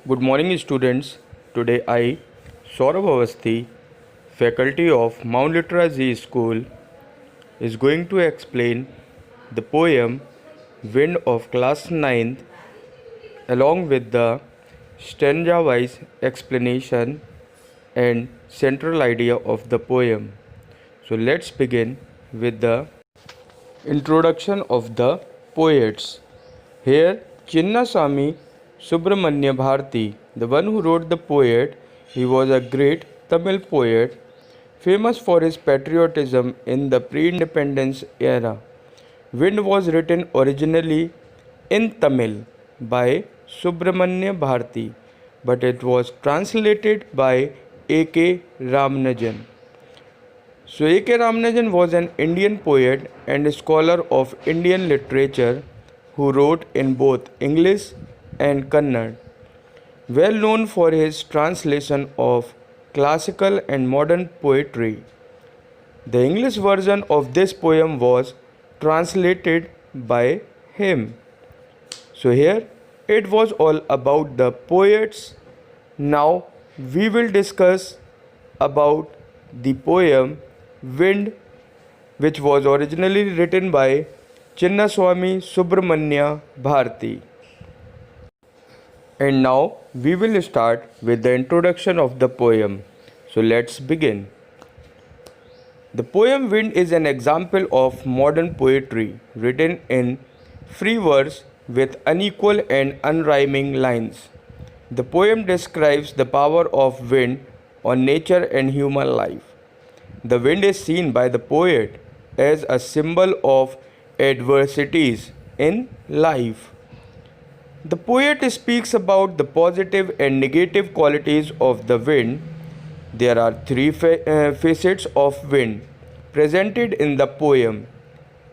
Good morning, students. Today I, Saurabh, faculty of Mount Literacy School, is going to explain the poem Wind of class 9th along with the stanza-wise explanation and central idea of the poem. So let's begin with the introduction of the poets. Here, Chinnaswamy Subramanya Bharati, the one who wrote the poet, he was a great Tamil poet, famous for his patriotism in the pre-independence era. Wind was written originally in Tamil by Subramanya Bharati, but it was translated by A.K. Ramanujan. So A.K. Ramanujan was an Indian poet and scholar of Indian literature who wrote in both English and Kannada. Well known for his translation of classical and modern poetry. The English version of this poem was translated by him. So here it was all about the poets. Now we will discuss about the poem Wind, which was originally written by Chinnaswamy Subramanya Bharati. And now we will start with the introduction of the poem. So let's begin. The poem Wind is an example of modern poetry written in free verse with unequal and unrhyming lines. The poem describes the power of wind on nature and human life. The wind is seen by the poet as a symbol of adversities in life. The poet speaks about the positive and negative qualities of the wind. There are three facets of wind presented in the poem: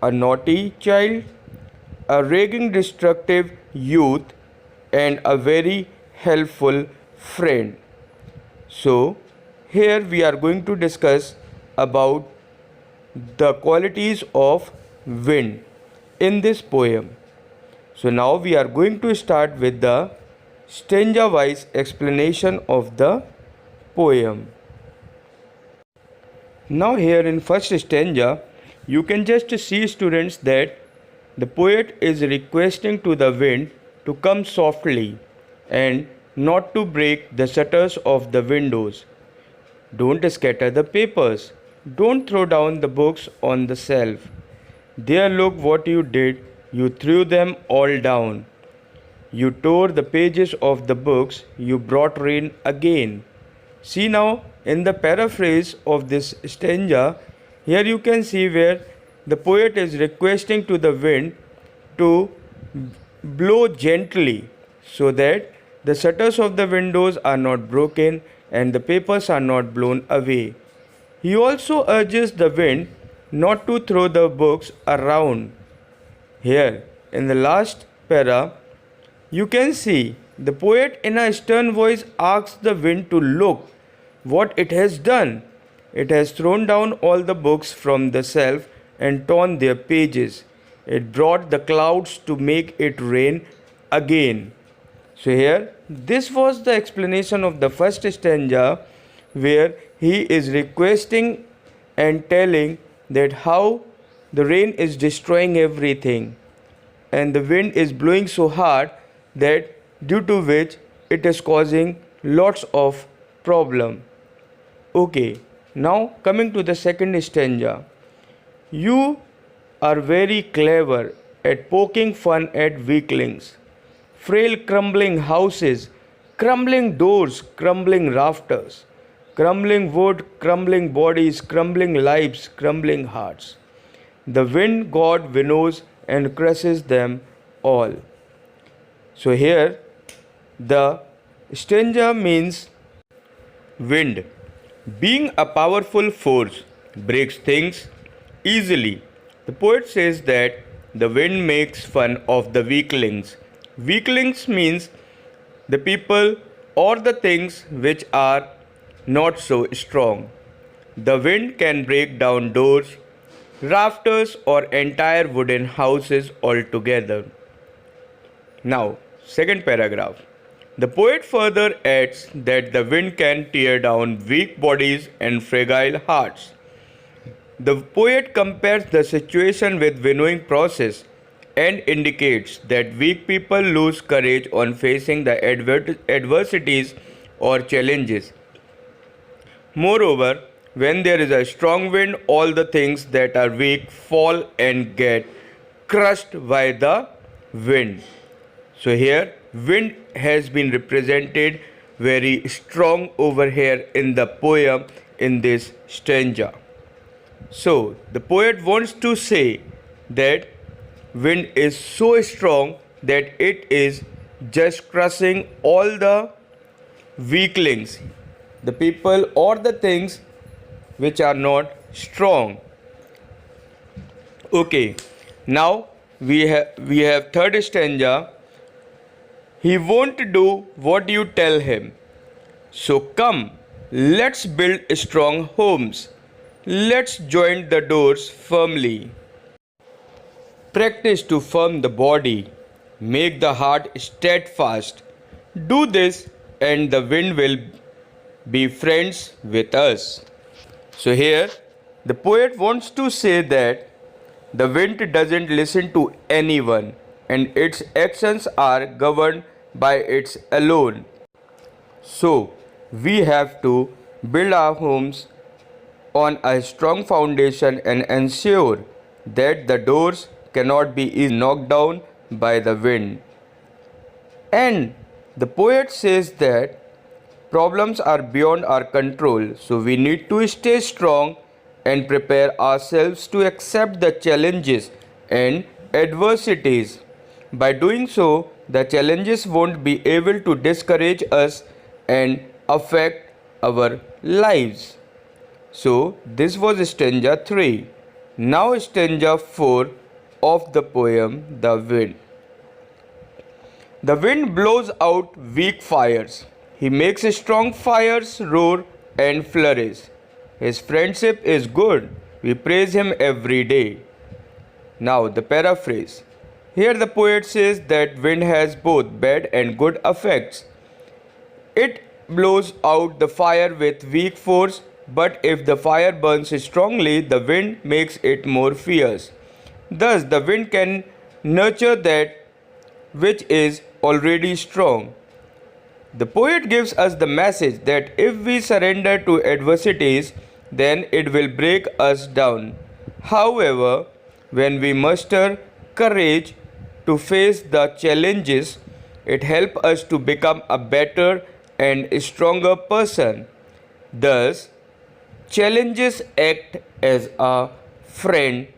a naughty child, a raging destructive youth, and a very helpful friend. So, here we are going to discuss about the qualities of wind in this poem. So now we are going to start with the stanza-wise explanation of the poem. Now here in first stanza, you can just see, students, that the poet is requesting to the wind to come softly and not to break the shutters of the windows. Don't scatter the papers. Don't throw down the books on the shelf. There, look what you did. You threw them all down. You tore the pages of the books. You brought rain again. See now, in the paraphrase of this stanza, here you can see where the poet is requesting to the wind to blow gently so that the shutters of the windows are not broken and the papers are not blown away. He also urges the wind not to throw the books around. Here, in the last para, you can see the poet in a stern voice asks the wind to look what it has done. It has thrown down all the books from the shelf and torn their pages. It brought the clouds to make it rain again. So here, this was the explanation of the first stanza, where he is requesting and telling that how the rain is destroying everything and the wind is blowing so hard that due to which it is causing lots of problem. Okay, now coming to the second stanza. You are very clever at poking fun at weaklings. Frail crumbling houses, crumbling doors, crumbling rafters, crumbling wood, crumbling bodies, crumbling lives, crumbling hearts. The wind god winnows and crushes them all. So here the stanza means wind, being a powerful force, breaks things easily. The poet says that the wind makes fun of the weaklings. Weaklings means the people or the things which are not so strong. The wind can break down doors, rafters, or entire wooden houses altogether. Now, second paragraph. The poet further adds that the wind can tear down weak bodies and fragile hearts. The poet compares the situation with winnowing process and indicates that weak people lose courage on facing the adversities or challenges. Moreover, when there is a strong wind, all the things that are weak fall and get crushed by the wind. So here wind has been represented very strong over here in the poem in this stanza. So the poet wants to say that wind is so strong that it is just crushing all the weaklings, the people or the things which are not strong. Okay, now we have third stanza. He won't do what you tell him. So come, let's build strong homes. Let's join the doors firmly. Practice to firm the body. Make the heart steadfast. Do this and the wind will be friends with us. So here the poet wants to say that the wind doesn't listen to anyone and its actions are governed by its alone. So we have to build our homes on a strong foundation and ensure that the doors cannot be easily knocked down by the wind. And the poet says that problems are beyond our control, so we need to stay strong and prepare ourselves to accept the challenges and adversities. By doing so, the challenges won't be able to discourage us and affect our lives. So, this was stanza 3. Now, stanza 4 of the poem The Wind. The wind blows out weak fires. He makes strong fires roar and flourish. His friendship is good. We praise him every day. Now, the paraphrase. Here the poet says that wind has both bad and good effects. It blows out the fire with weak force, but if the fire burns strongly, the wind makes it more fierce. Thus, the wind can nurture that which is already strong. The poet gives us the message that if we surrender to adversities, then it will break us down. However, when we muster courage to face the challenges, it helps us to become a better and stronger person. Thus, challenges act as a friend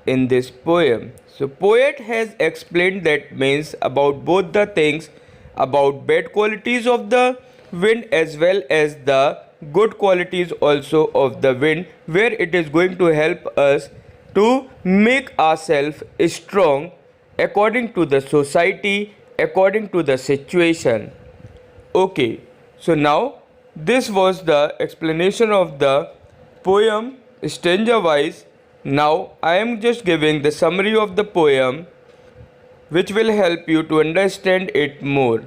in this poem. So, poet has explained that means about both the things, about bad qualities of the wind as well as the good qualities also of the wind, where it is going to help us to make ourselves strong according to the society, according to the situation. Okay, so now this was the explanation of the poem stanza wise. Now I am just giving the summary of the poem which will help you to understand it more.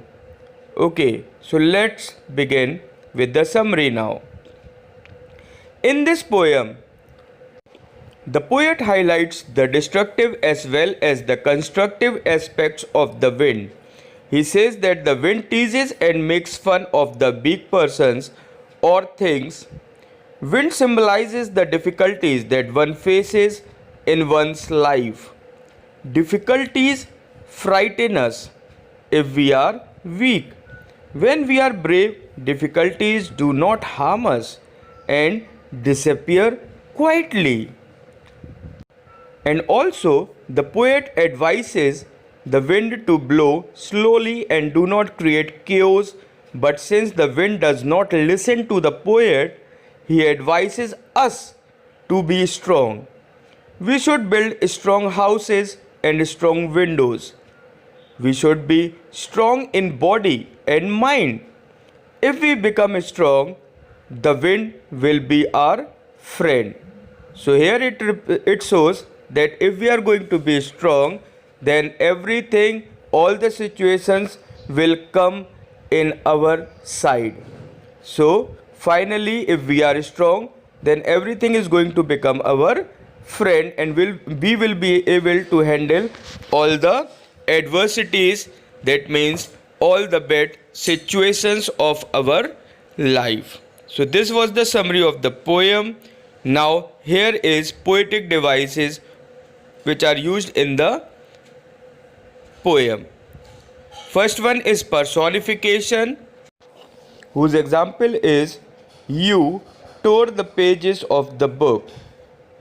Okay, so let's begin with the summary now. In this poem, the poet highlights the destructive as well as the constructive aspects of the wind. He says that the wind teases and makes fun of the weak persons or things. Wind symbolizes the difficulties that one faces in one's life. Difficulties frighten us if we are weak. When we are brave, difficulties do not harm us and disappear quietly. And also, the poet advises the wind to blow slowly and do not create chaos. But since the wind does not listen to the poet, he advises us to be strong. We should build strong houses and strong windows. We should be strong in body and mind. If we become strong, the wind will be our friend. So here it shows that if we are going to be strong, then everything, all the situations will come in our side. So finally, if we are strong, then everything is going to become our friend, and we will be able to handle all the adversities, that means all the bad situations of our life. So this was the summary of the poem. Now here is poetic devices which are used in the poem. First one is personification, whose example is you tore the pages of the book.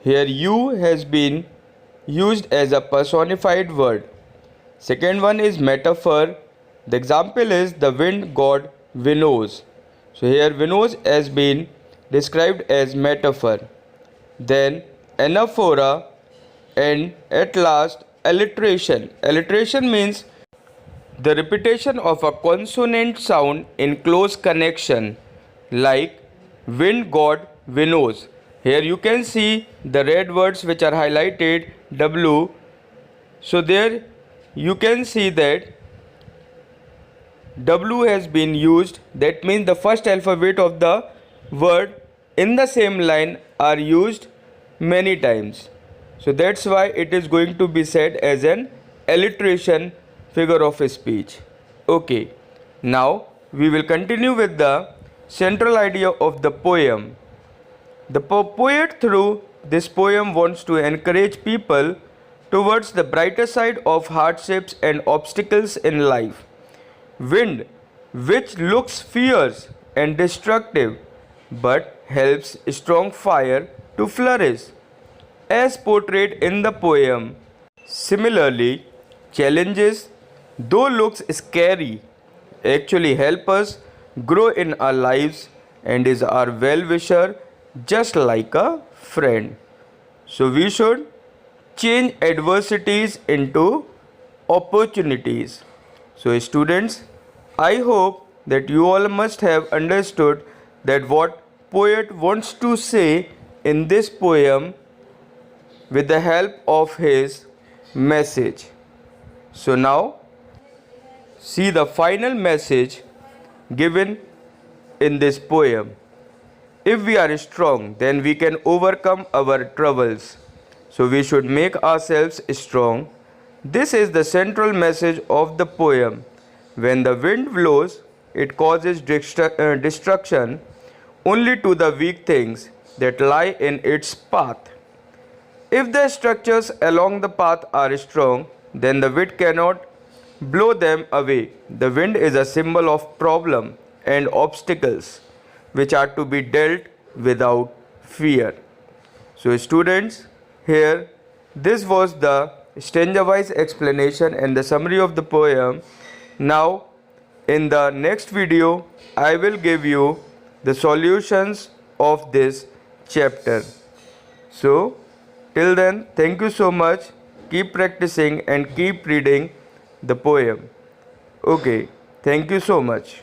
Here you has been used as a personified word. Second one is metaphor. The example is the wind god winnows. So here winnows has been described as metaphor. Then anaphora, and at last alliteration. Alliteration means the repetition of a consonant sound in close connection, like wind god winnows. Here you can see the red words which are highlighted W. So there you can see that W has been used. That means the first alphabet of the word in the same line are used many times. So that's why it is going to be said as an alliteration figure of speech. Okay, now we will continue with the central idea of the poem. The poet through this poem wants to encourage people towards the brighter side of hardships and obstacles in life. Wind, which looks fierce and destructive, but helps strong fire to flourish, as portrayed in the poem. Similarly, challenges, though looks scary, actually help us grow in our lives and is our well-wisher, just like a friend. So we should change adversities into opportunities. So students, I hope that you all must have understood that what poet wants to say in this poem with the help of his message. So now see the final message given in this poem. If we are strong, then we can overcome our troubles. So we should make ourselves strong. This is the central message of the poem. When the wind blows, it causes destruction only to the weak things that lie in its path. If the structures along the path are strong, then the wind cannot blow them away. The wind is a symbol of problem and obstacles which are to be dealt without fear. So students, here this was the stanza-wise explanation and the summary of the poem. Now in the next video I will give you the solutions of this chapter. So till then, thank you so much. Keep practicing and keep reading the poem. Okay, thank you so much.